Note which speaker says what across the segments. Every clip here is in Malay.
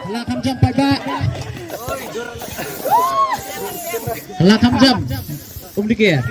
Speaker 1: Là 583. Là 500. Kia.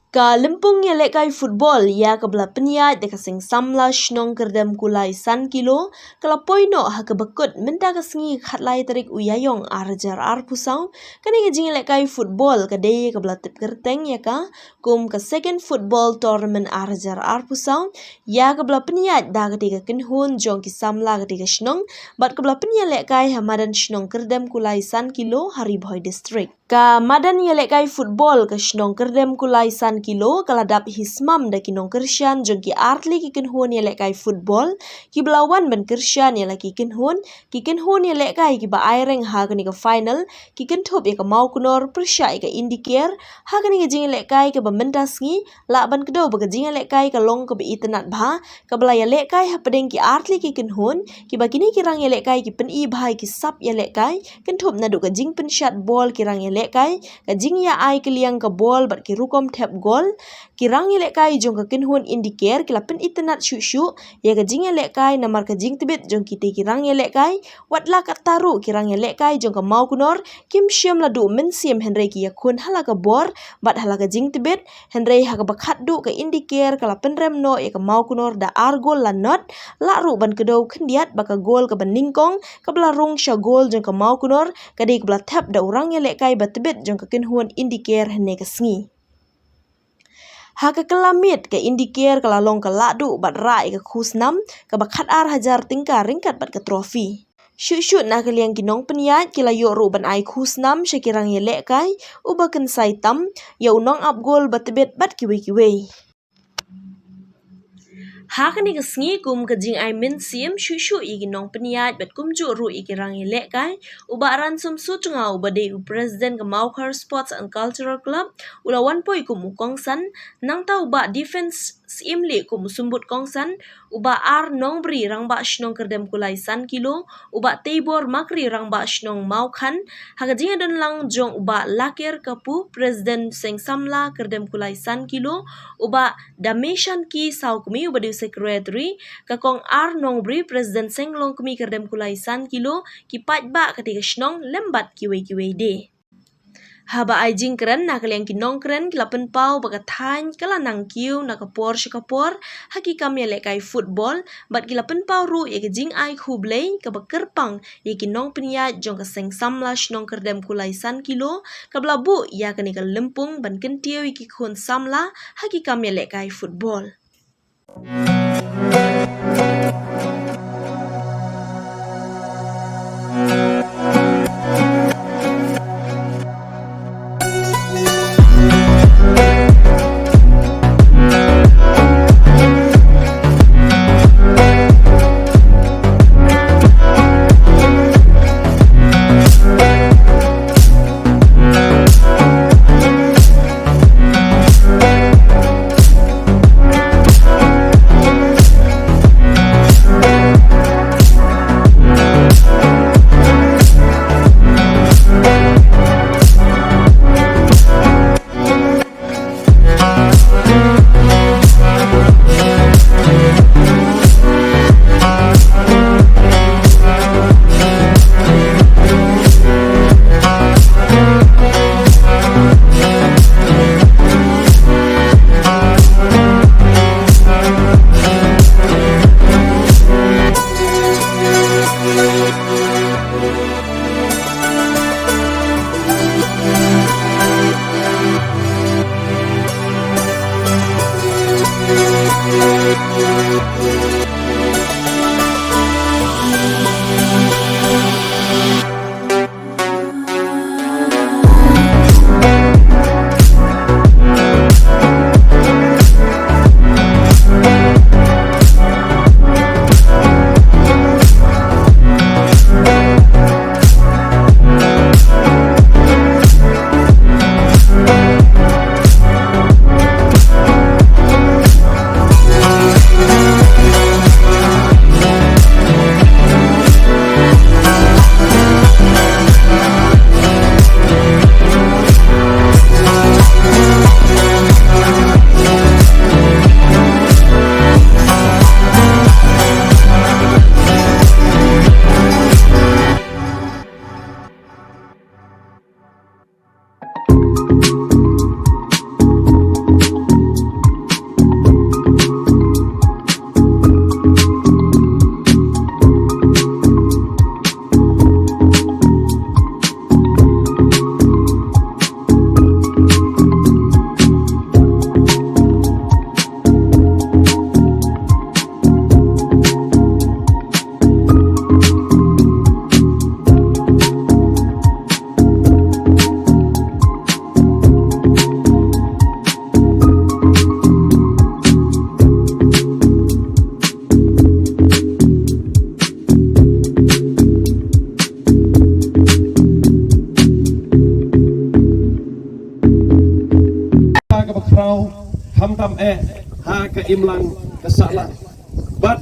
Speaker 2: Ka lempung ya lekai football ya ka bela peniat de kasing samla shnong kerdem kulai san kilo kala poino ha ka bekut menda ka sengi khatlai tarik uyayong arjar ar pusau kani ka jing lekai football ka de ka bela tip kerteng ya ka kum ka second football tournament arjar ar pusau ya ka bela peniat da ka tiga kenhun jong ki samla ka tiga shnong bat ka bela peniat lekai hamadan shnong kerdem kulai san kilo Haribhoi district ka madan ya lekai football ka shnong kerdem kulai san kilo kaladap hismam da kinong kersyan jong ki artli ki kenhun ya lekai football ki belawan ban kersyan ya laki kenhun ya lekai ki ba aireng ha kani ka final ki kenthop ya ka mau kunor persya ya ka indicare ha kani ka jing lekai ka ba mentas ngi la ban kedo ba ka jing lekai ka long ka ba itnat bha ka bela ya lekai ha pedeng ki artli ki kenhun ki ba kini kirang ya lekai ki pen i bhai ki sap ya lekai kenthop na du ka jing pen shot ball kirang ya lekai ka jing ya ai ke liang ka ball bat ki rukom tap gol kirang ya lekai jong ka kenhun indicare kila pen itnat shu ya ka jing ya lekai namar ka jing tibet jong ki te kirang ya lekai wat la ka taru kirang ya lekai jong ka mau kunor kim syam la du men sim henry ki ya kun hala ka bor bat hala ka jing tibet henry ha ka bakhat du ka indicare kala pen rem no ya ka mau kunor da ar gol la not la ru ban kedo khendiat baka gol ka ban ningkong ka bla rong sha gol jong ka mau kunor ka de ka bla tap da urang ya lekai bat tibet jong ka kenhun indicare hene ka sngi haka kelamit ke indicare kala long ka ladu bat rai ka khusnam ka bakhat ar hajar tingka ringkat bat ka trofi Syuk na kaliang kinong peniat kila yoru ban ai khusnam syakirang ye lekai ubaken saitam ya unong up gol bat tibet bat kiwe Hakani ka sngi kum ka jing ai min sim shu i ginong peniat bat kum ju ru i kirang i lekai uba ran sum su chunga uba de u president ka Maukar Sports and Cultural Club ulawan poi kum ukong san nang ta uba defense simli kum sumbut kong san uba ar nong bri rang ba shnong kerdem kulai san kilo uba tebor makri rang ba shnong Maukhan haka jing adon lang jong uba lakir kapu president seng samla kerdem kulai san kilo uba dameshan ki sau kumi uba secretary kakong ar nongbri president senglong kumi kerdem kulai san kilo ki patba ketika shnong lembat kiwe de haba ai jing keren na kaliang kinong keren kilapen pau baka thain kala nang kiu na kapor shikapor haki kam ya lekai football bat kilapen pau ru ya ke jing ai khublei ka bakerpang ya kinong penia jong ka seng samla shnong kerdem kulai san kilo kabla bu ya kani ka lempung ban kentiu ki khun samla haki kam ya lekai football
Speaker 3: Ham tam ha ke imlang kesalah bat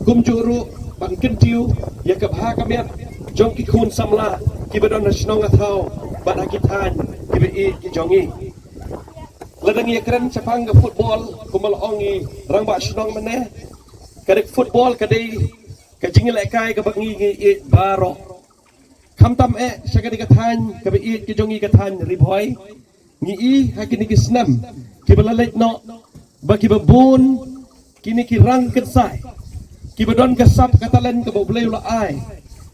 Speaker 3: kum juru ban kentiu ya ke ha kamiat jong ki kun samla ki badon nasional athau bat hakitan ki be ki jongi ladang ya keren sepang ke football kumal ongi rang ba snong meneh kadek football kadai ke jingil ekai ke bangi ngi baro kam tam sagadi kathan ke be ki jongi kathan ribhoi ngi hakini ki snam ki balalek no bagi babun kini ki rang kensai ki badon kasap katalen ke boleh ula ai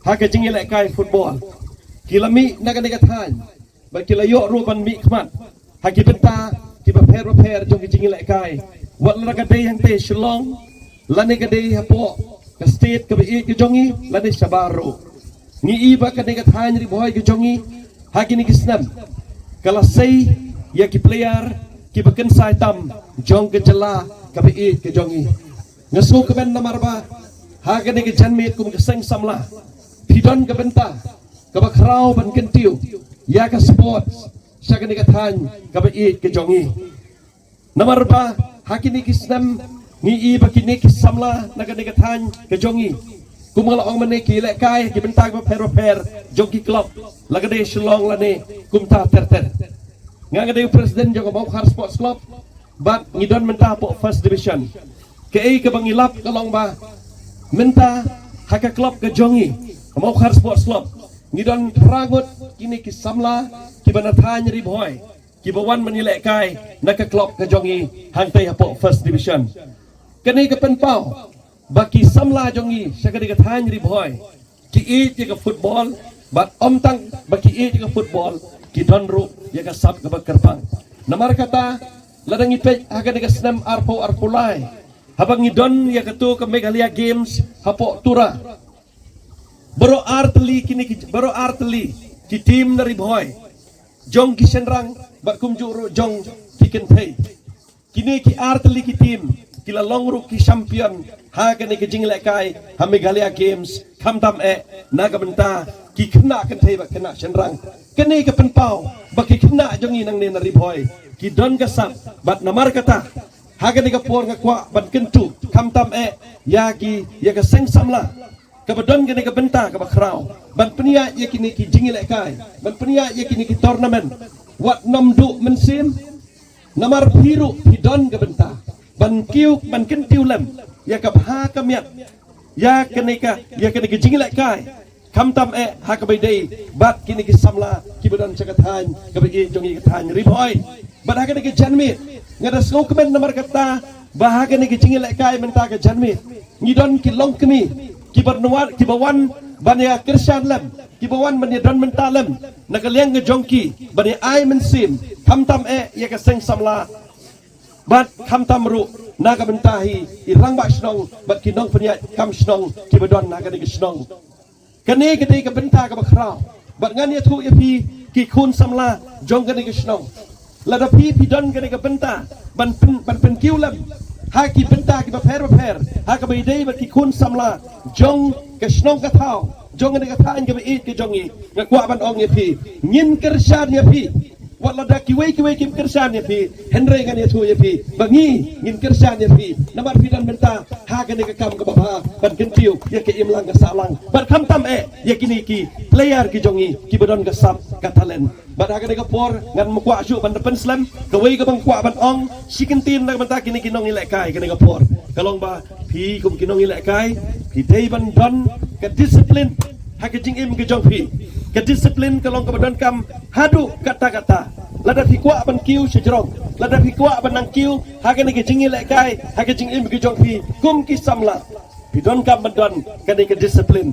Speaker 3: ha ke jingil ekai football ki lami naga kathan bagi layo ruban mi khmat ha ki benta ki baper jong ki jingil ekai wat laga dei yang te shlong lane ka dei hapo ka state ka be ki jongi lane sabaro ngi ba ka dei kathan ri boy ki jongi ha kini ki snam kala sei ya ki player ki baken sai tam jong ke jela ka be ke jongi ngasu ke ben namar ba ha ke ne ke janmit kum ke seng samla pidon ke benta ka ba khrau ban kentiu ya ka sports sa ke ne ke than ka be ke jongi namar ba ha ki ni ki snam ni ba ki ni ki samla na ke ne ke than ke jongi kum ngala ong mane ki le kai ki benta ba per jongi club la ke de shlong la ne kum ta ter nga de presiden jong mau har sports club bat ngidon menta po first division ke ke bangilap kalong ba menta haka club ke jongi mau har sports club ngidon prangut kini ki samla ki banathan ri boy ki bawan menilai kai nak ke club ke jongi hang tai po first division kini ke penpau baki samla jongi sagadi ke than ri boy ki ke football bat om tang baki ke football ki donru ya ka sab ka kerpang namar kata ladang ipej aga de snam arpulai habang idon ya katu ka Meghalaya games hapo tura baro artli ki team na riboy jong ki senrang bat kum juru jong ki kenthei kini ki artli ki team ki la longru ki champion ha ka ne ki jingle kai ha Meghalaya games kham tam naga benta ki kena kenthei ba kena senrang kini ke penpau baki kena jongi nang ne nariboy ki don gasap bat namar kata haga ni kapor ngakwa ban kentu kam tam ya ka seng samla ka badon gani ka benta ka bakrau ban penia ya kini ki jingil kai ban penia ya kini ki tournament wat namdu mensim namar biru ki don ka benta ban kiu ban kentiu lem ya ka ha kamiat ya kini ki jingil kai kam tam ha ka dei bat kini ki samla ki badan cakathan ka be jongi kathan riboy bat ha ka ki janmit ngada sko kemen nomor kata bahaga ni ki jingil kai menta ka janmit ngidon ki long kini ki barnuat ki bawan bania kirsan lem ki bawan bania don menta lem nakaliang ke jongki bania ai mensim kam tam ya ka seng samla bat kam tam ru naga mentahi irang ba snong bat ki nong penia kam snong ki badon naga ni snong kani kete ka benta ka bakrau bat ngani thu ya pi ki kun samla jong kani snong lada pi don kani ka benta ban pen kiu lam ha ki benta ki ba per ha ka be dei bat ki kun samla jong ka snong ka thau jong kani ka than ka be it ki jongi ngakwa ban ong ya pi ngin kersan ya pi wat lada ki wei ki kersan ya pi henry ngani thu ya pi bangi ngin kersan ya pi namar pi dan benta ha kani ka kam ka ba ban kentiu ya ke imlang ka salang bat kam tam ya kini ki player ki jongi ki badon ka sap ka talent bat ha kani ka por ngan mukwa syu ban depan slam ka wei ka bang kwa ban ong sikentin na benta kini kinong ilek kai kani ka por kalong ba pi kum kinong ilek kai ki dei ban don ka disiplin ha ka jing im ka jong pi ka disiplin kalong ka badon kam hadu kata-kata lada fikwa ban kiu sejrong lada fikwa ban nang kiu hagan ke jingi le kai hagan jing im ke jong pi kum ki samla bidon kam bandon kan ke disiplin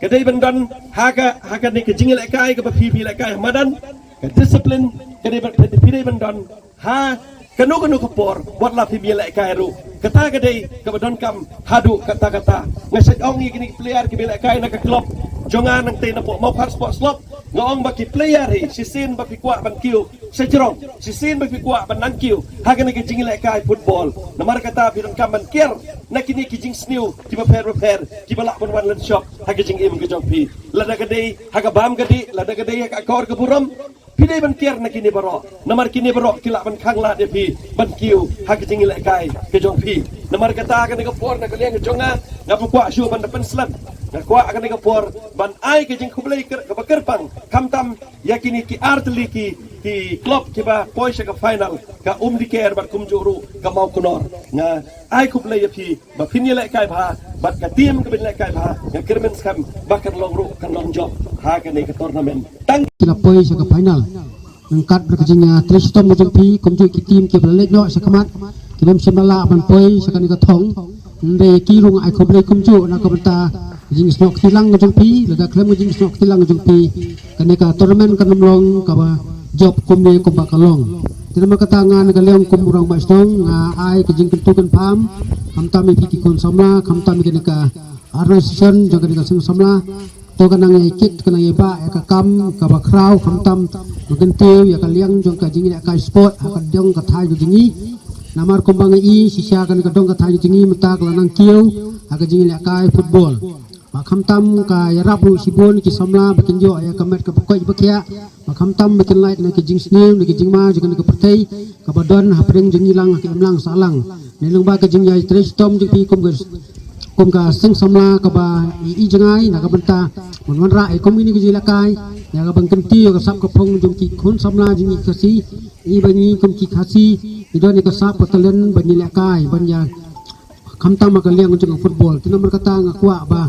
Speaker 3: ke dei bandon hagan ke jingi le kai ke pi le kai madan ke disiplin ke dei bandon ha kanu kapor buat la pi le kai ru kata ke dei ke bandon kam hadu kata ngasai ong ni player ke le kai na ke klub jongan nang te na po mau sport slot ngong baki player hi sisin baki kuat ban kiu sejrong sisin baki kuat ban nang kiu hagan ke jing le kai football namar kata bidon kam ban kier nakini ki jing sniu ki ba fair ki ba lak ban wan lan shop haga jing im ke jong pi lada gede haga bam gede lada gede haga kor ke buram pidai ban kier nakini baro namar kini baro kilak ban khang la de pi ban kiu haga jing le kai ke jong pi namar kata haga ke por na kalian ke jonga na pu kuat shu ban depan slam na kuat akan ke por ban ai ke jing kublai ke bakar pang kamtam yakini ki artli ki klub ki ba poise ka final ka di ker bar kum juru ka mau kunor na ai kublai ya pi ba pinye le kai ba bat ka tim ke bin le kai ba ya kirmen skam bakar long ru kan long job ha ka ne ka tournament tang
Speaker 4: kila poi sa ka final angkat berkejingnya Tristom mujung pi komjui ki tim ki belek no sa kamat kirim semala ban poi sa kan ka thong nde ki rung ai khoblai komju na ka benta jing snok tilang mujung pi lada klem jing snok tilang mujung pi kan ka tournament kan long ka ba job kumne ko ba kalong tinama katangan ka leong kumurang ba stong nga ai ka jing kentukan pam kamta mi piki kon samla kamta mi ka organization jaga ka sing samla to kanang ai kit kanang ai ba ka kam ka ba kraw kamtam makan tiu ya ka liang jong ka jing ka sport ka dong ka thai jingi namar kumbang i sisya kan ka dong ka thai jingi mata ka nang kiu ka jing ka football makam tam ka yarap lu sibon ki samla bakin jo ya kamet ka pokoi bakia makam tam bakin light na ki jing snil na ki jing ma jing ka pertai ka badon hapring jing ilang ki imlang salang ni lung ba ka jing yai Tristom jing pi kum ka sing samla ka ba i jangai na ka benta mon ra ai kum ini ki jilakai ya ka bang kenti ka sap ka phong jing ki khun samla jing ki khasi i bani kum ki khasi i don ka sap patalen bani lakai banya kam tam ka liang jing football tinamar kata ngakwa ba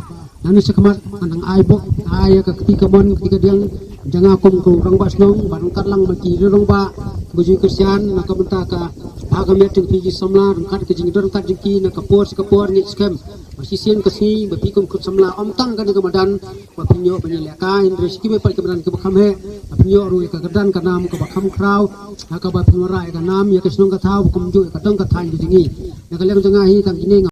Speaker 4: nani sekamat anang aibok aya ka ketika mon ketika diang janga kum ko rang bas nong barang katlang maki rong ba buju kersian na ka benta ka aga met jing pi samla rang kat ke jing don kat jing ki na ka por ni scam masih sian ke si bapi kum kut samla om tang kan ke madan bapi nyo bani le ka indres ki be pal ke madan ke bakam he bapi nyo ru ka gadan ka nam ka bakam kraw ka bapi ngora ka nam ya ke snong ka thau kum ju ka dong ka than jingi na ka leng janga hi kan ini